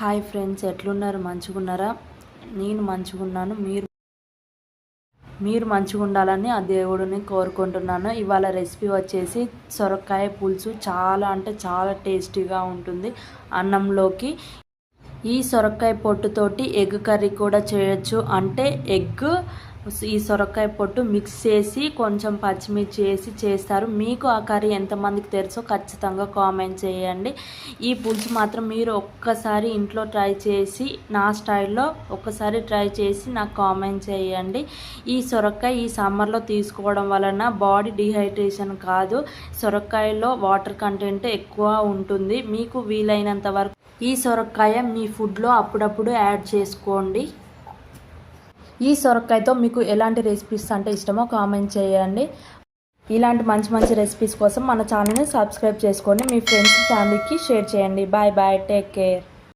Hi friends, ఎట్లున్నారు? మంచిగున్నారా? నేను మంచిగున్నాను. మీరు మంచిగా ఉండాలని ఆ దేవుడిని కోరుకుంటున్నాను. ఇవాళ రెసిపీ వచ్చేసి సొరకాయ పులుసు. చాలా అంటే చాలా టేస్టీగా ఉంటుంది అన్నంలోకి. ఈ సొరకాయ పొట్టుతోటి ఎగ్ కర్రీ కూడా చేయొచ్చు. అంటే ఈ సొరకాయ పొట్టు మిక్స్ చేసి కొంచెం పచ్చిమిర్చి వేసి చేస్తారు. మీకు ఆ కర్రీ ఎంతమందికి తెలుసో ఖచ్చితంగా కామెంట్ చేయండి. ఈ పులుసు మాత్రం మీరు ఒక్కసారి ఇంట్లో ట్రై చేసి, నా స్టైల్లో ఒక్కసారి ట్రై చేసి నాకు కామెంట్ చేయండి. ఈ సొరకాయ ఈ సమ్మర్లో తీసుకోవడం వలన బాడీ డిహైడ్రేషన్ కాదు, సొరకాయలో వాటర్ కంటెంట్ ఎక్కువ ఉంటుంది. మీకు వీలైనంత వరకు ఈ సొరకాయ మీ ఫుడ్లో అప్పుడప్పుడు యాడ్ చేసుకోండి. ఈ సొరకాయతో మీకు ఎలాంటి రెసిపీస్ అంటే ఇష్టమో కామెంట్ చేయండి. ఇలాంటి మంచి మంచి రెసిపీస్ కోసం మన ఛానల్ని సబ్స్క్రైబ్ చేసుకోండి. మీ ఫ్రెండ్స్ ఫ్యామిలీకి షేర్ చేయండి. Bye bye, take care.